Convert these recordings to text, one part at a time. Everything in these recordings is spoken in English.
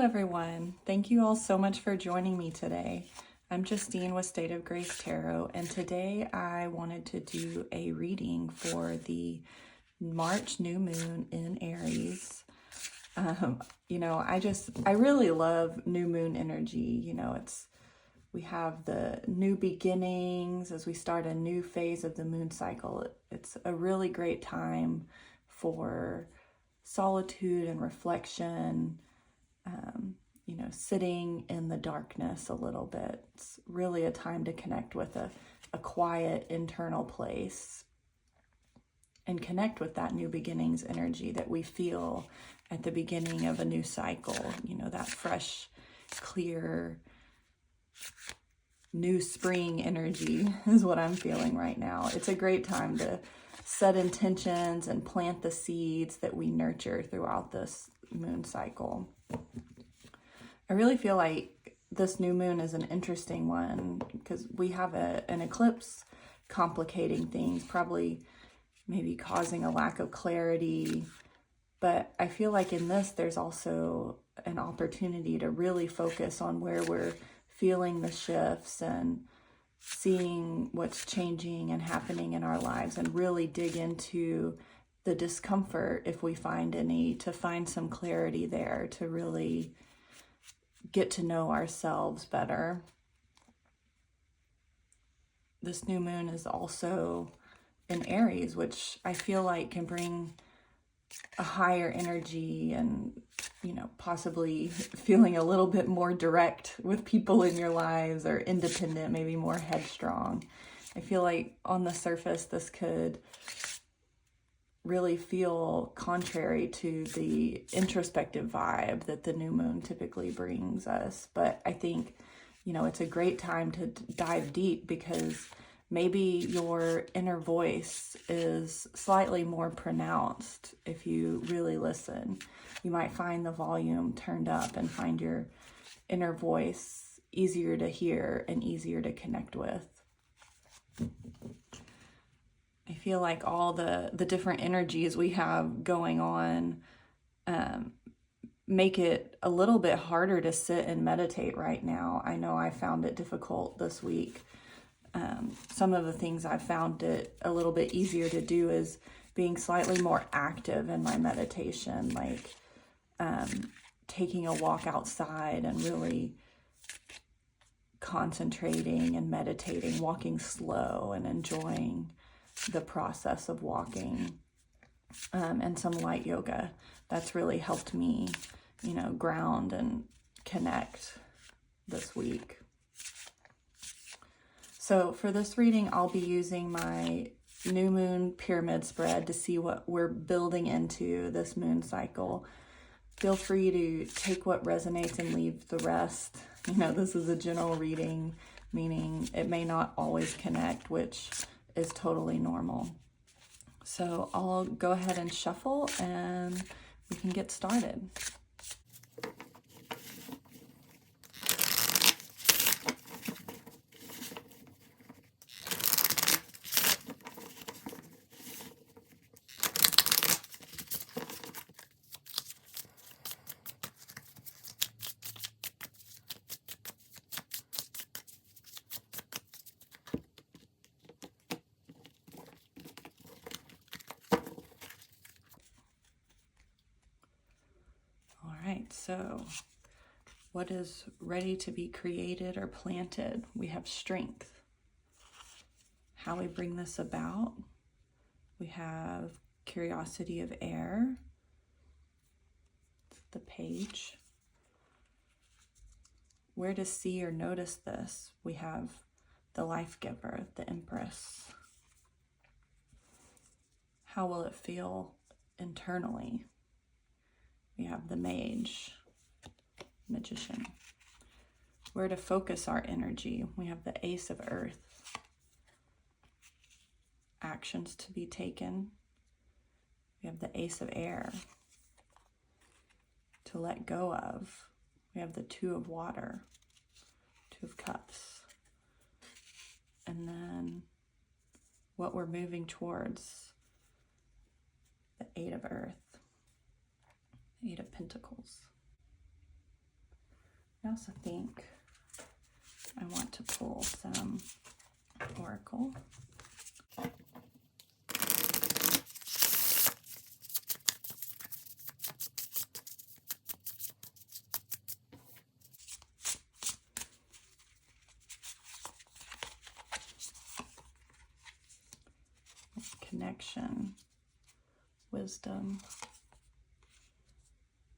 everyone. Thank you all so much for joining me today. I'm Justine with State of Grace Tarot, and today I wanted to do a reading for the March new moon in Aries. I really love new moon energy. We have the new beginnings as we start a new phase of the moon cycle. It's a really great time for solitude and reflection, sitting in the darkness a little bit. It's really a time to connect with a quiet internal place and connect with that new beginnings energy that we feel at the beginning of a new cycle. That fresh, clear, new spring energy is what I'm feeling right now. It's a great time to set intentions and plant the seeds that we nurture throughout this moon cycle. I really feel like this new moon is an interesting one because we have an eclipse complicating things, probably maybe causing a lack of clarity. But I feel like in this, there's also an opportunity to really focus on where we're feeling the shifts and seeing what's changing and happening in our lives, and really dig into the discomfort, if we find any, to find some clarity there, to really get to know ourselves better. This new moon is also in Aries, which I feel like can bring a higher energy and, possibly feeling a little bit more direct with people in your lives, or independent, maybe more headstrong. I feel like on the surface, this could really feel contrary to the introspective vibe that the new moon typically brings us. But I think, it's a great time to dive deep, because maybe your inner voice is slightly more pronounced if you really listen. You might find the volume turned up and find your inner voice easier to hear and easier to connect with. I feel like all the different energies we have going on make it a little bit harder to sit and meditate right now. I know I found it difficult this week. Some of the things I've found it a little bit easier to do is being slightly more active in my meditation, like taking a walk outside and really concentrating and meditating, walking slow and enjoying the process of walking, and some light yoga. That's really helped me, ground and connect this week. So for this reading, I'll be using my new moon pyramid spread to see what we're building into this moon cycle. Feel free to take what resonates and leave the rest. This is a general reading, meaning it may not always connect, which is totally normal. So I'll go ahead and shuffle and we can get started. So what is ready to be created or planted? We have strength. How we bring this about? We have curiosity of air. The page. Where to see or notice this? We have the life giver, the empress. How will it feel internally? We have the mage, magician. Where to focus our energy? We have the ace of earth. Actions to be taken. We have the ace of air. To let go of. We have the two of water, two of cups. And then what we're moving towards, the eight of earth. Eight of Pentacles. I also think I want to pull some oracle. Connection, wisdom,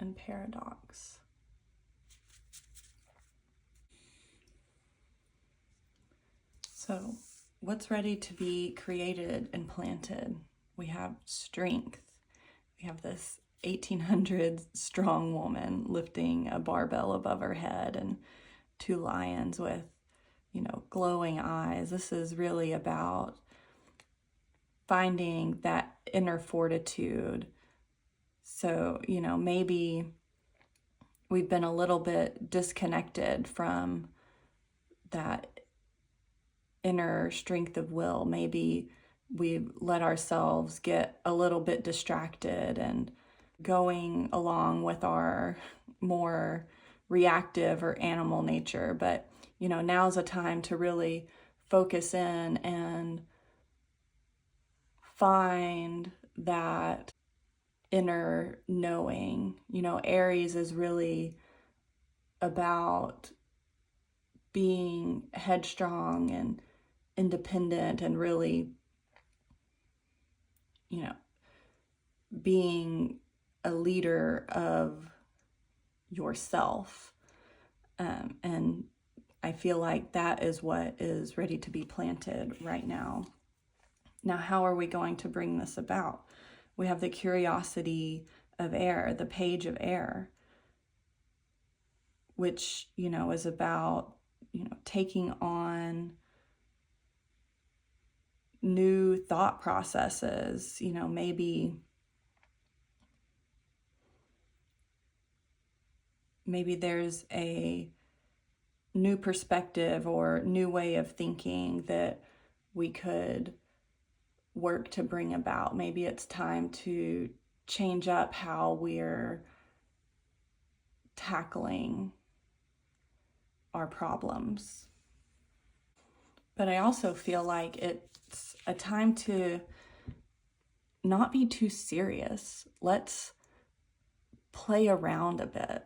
and paradox. So, what's ready to be created and planted? We have strength. We have this 1800s strong woman lifting a barbell above her head and two lions with, glowing eyes. This is really about finding that inner fortitude. So, maybe we've been a little bit disconnected from that inner strength of will. Maybe we've let ourselves get a little bit distracted and going along with our more reactive or animal nature. But, now's a time to really focus in and find that inner knowing. Aries is really about being headstrong and independent and really, being a leader of yourself. And I feel like that is what is ready to be planted right now. Now, how are we going to bring this about? We have the curiosity of air, the page of air, which, is about, taking on new thought processes, maybe there's a new perspective or new way of thinking that we could work to bring about. Maybe it's time to change up how we're tackling our problems. But I also feel like it's a time to not be too serious. Let's play around a bit,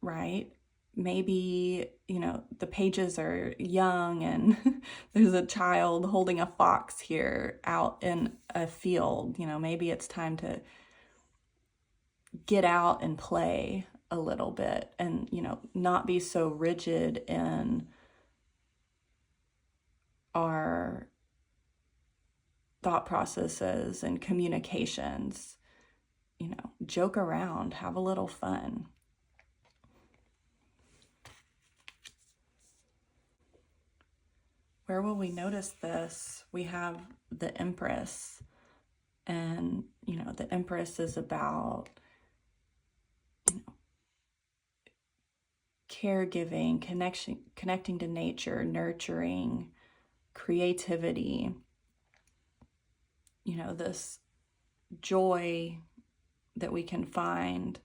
right? Maybe, the pages are young and there's a child holding a fox here out in a field. Maybe it's time to get out and play a little bit and, not be so rigid in our thought processes and communications. Joke around, have a little fun. Where will we notice this? We have the Empress, and, the Empress is about, caregiving, connecting to nature, nurturing, creativity, this joy that we can find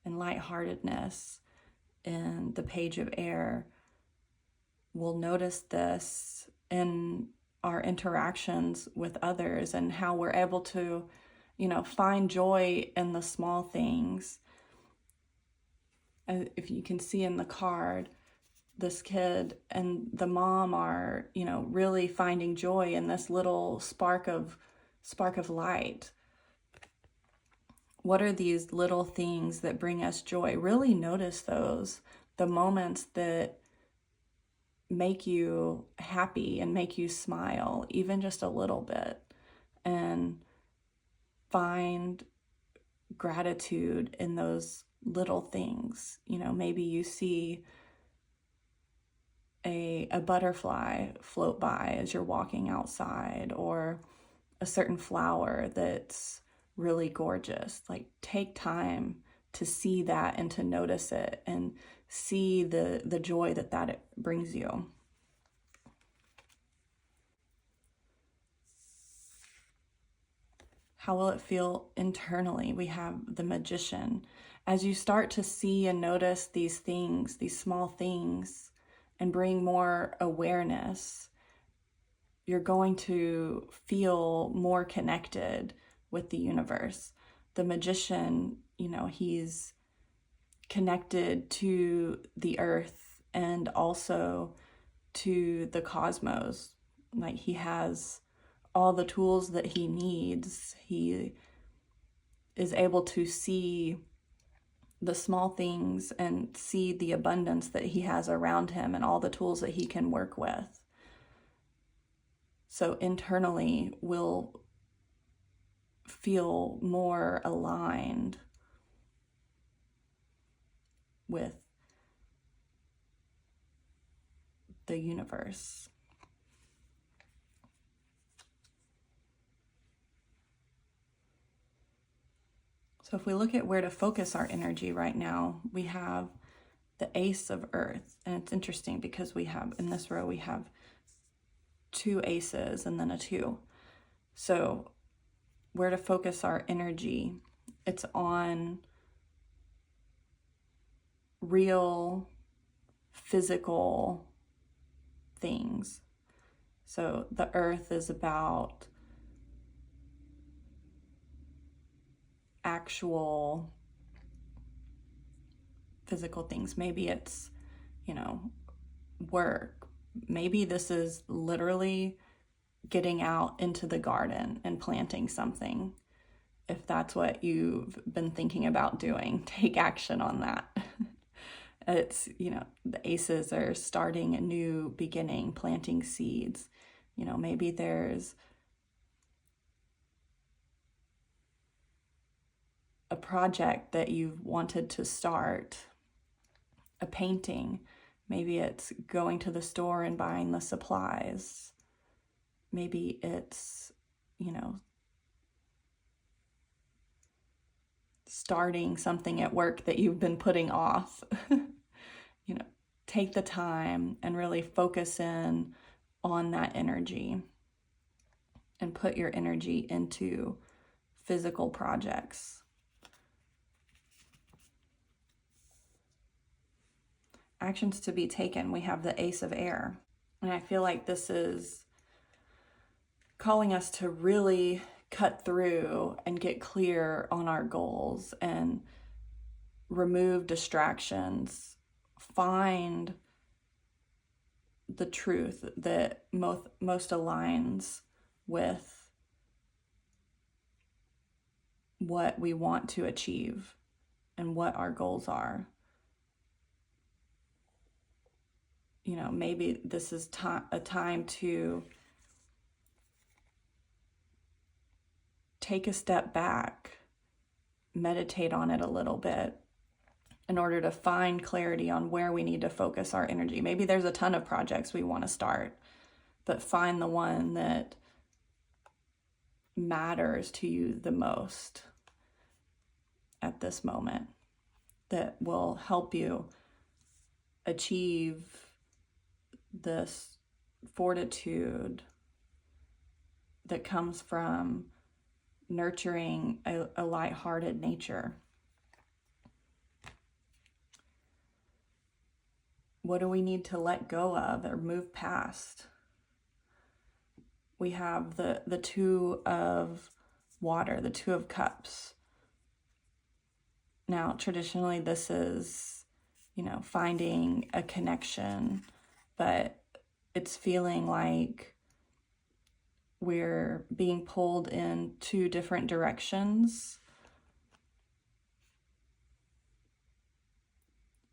and lightheartedness in the page of air. We'll notice this in our interactions with others and how we're able to, find joy in the small things. If you can see in the card, this kid and the mom are, really finding joy in this little spark of light. What are these little things that bring us joy? Really notice those, the moments that make you happy and make you smile, even just a little bit, and find gratitude in those little things. Maybe you see a butterfly float by as you're walking outside, or a certain flower that's really gorgeous. Like, take time to see that and to notice it and see the joy that it brings you. How will it feel internally? We have the Magician. As you start to see and notice these things, these small things, and bring more awareness, you're going to feel more connected with the universe. The Magician, he's connected to the earth and also to the cosmos. Like, he has all the tools that he needs. He is able to see the small things and see the abundance that he has around him and all the tools that he can work with. So internally, we'll feel more aligned with the universe. So if we look at where to focus our energy right now, we have the Ace of Earth. And it's interesting because we have, in this row, we have 2 aces and then a 2. So where to focus our energy, it's on real physical things. So the earth is about actual physical things. Maybe it's, work. Maybe this is literally getting out into the garden and planting something. If that's what you've been thinking about doing, take action on that. It's, the aces are starting a new beginning, planting seeds. Maybe there's a project that you've wanted to start, a painting. Maybe it's going to the store and buying the supplies. Maybe it's, starting something at work that you've been putting off. Take the time and really focus in on that energy and put your energy into physical projects. Actions to be taken. We have the Ace of Air. And I feel like this is calling us to really cut through and get clear on our goals and remove distractions. Find the truth that most aligns with what we want to achieve and what our goals are. Maybe this is a time to take a step back, meditate on it a little bit in order to find clarity on where we need to focus our energy. Maybe there's a ton of projects we want to start, but find the one that matters to you the most at this moment, that will help you achieve this fortitude that comes from nurturing a lighthearted nature. What do we need to let go of or move past? We have the 2 of water, the 2 of cups. Now, traditionally, this is, finding a connection, but it's feeling like we're being pulled in 2 different directions.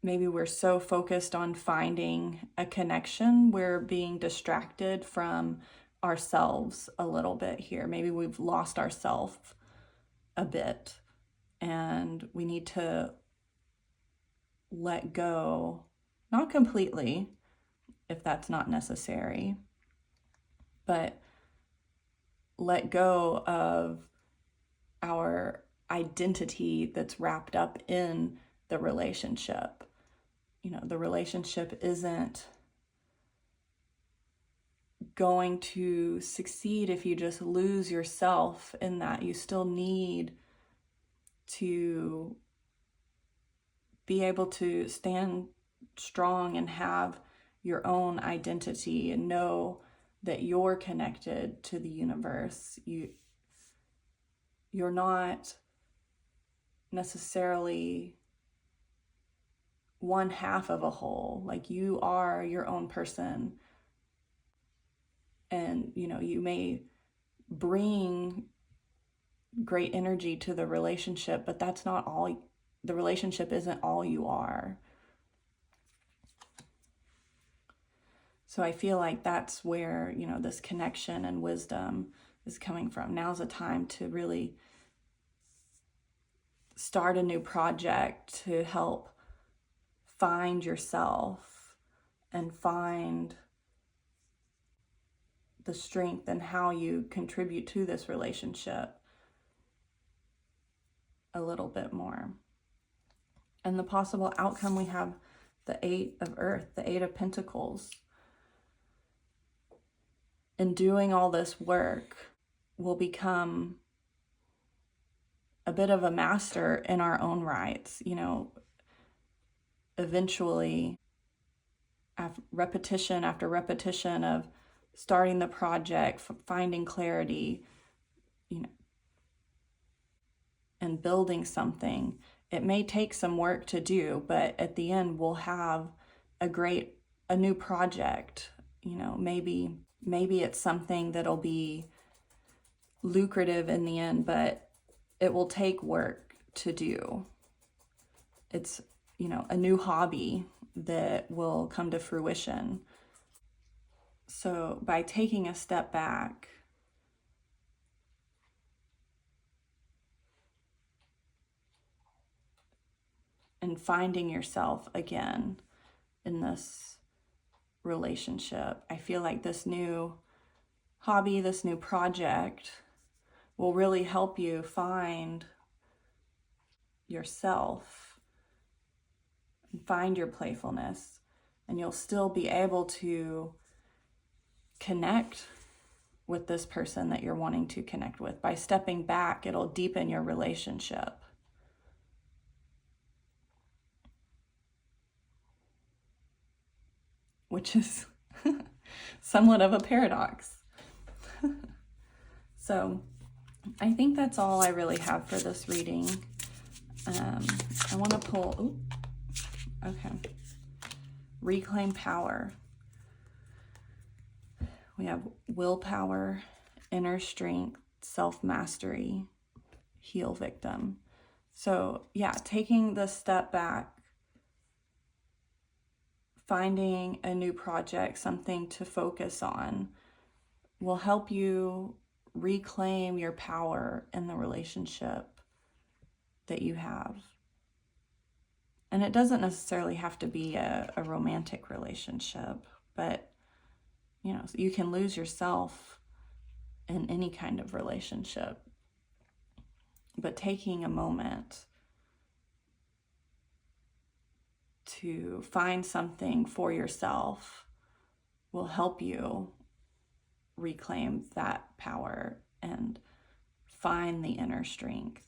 Maybe we're so focused on finding a connection, we're being distracted from ourselves a little bit here. Maybe we've lost ourselves a bit, and we need to let go, not completely, if that's not necessary, but let go of our identity that's wrapped up in the relationship. The relationship isn't going to succeed if you just lose yourself in that. You still need to be able to stand strong and have your own identity and know that you're connected to the universe. You're not necessarily one half of a whole. Like, you are your own person, and you may bring great energy to the relationship, but that's not all. The relationship isn't all you are. So I feel like that's where this connection and wisdom is coming from. Now's a time to really start a new project to help find yourself and find the strength and how you contribute to this relationship a little bit more. And the possible outcome, we have the 8 of Earth, the 8 of Pentacles. In doing all this work, we'll become a bit of a master in our own rights. Eventually, repetition after repetition of starting the project, finding clarity, and building something. It may take some work to do, but at the end we'll have a new project. Maybe it's something that'll be lucrative in the end, but it will take work to do. It's, a new hobby that will come to fruition. So by taking a step back and finding yourself again in this relationship, I feel like this new hobby, this new project will really help you find yourself and find your playfulness, and you'll still be able to connect with this person that you're wanting to connect with. By stepping back, it'll deepen your relationship. Which is somewhat of a paradox. So I think that's all I really have for this reading. I want to pull, reclaim power. We have willpower, inner strength, self-mastery, heal victim. So yeah, taking the step back, finding a new project, something to focus on, will help you reclaim your power in the relationship that you have. And it doesn't necessarily have to be a romantic relationship, but you can lose yourself in any kind of relationship. But taking a moment to find something for yourself will help you reclaim that power and find the inner strength.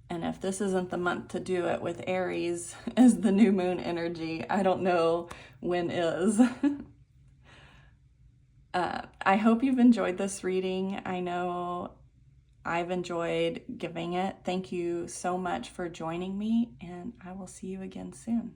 And if this isn't the month to do it with Aries as the new moon energy, I don't know when is. I hope you've enjoyed this reading. I know I've enjoyed giving it. Thank you so much for joining me, and I will see you again soon.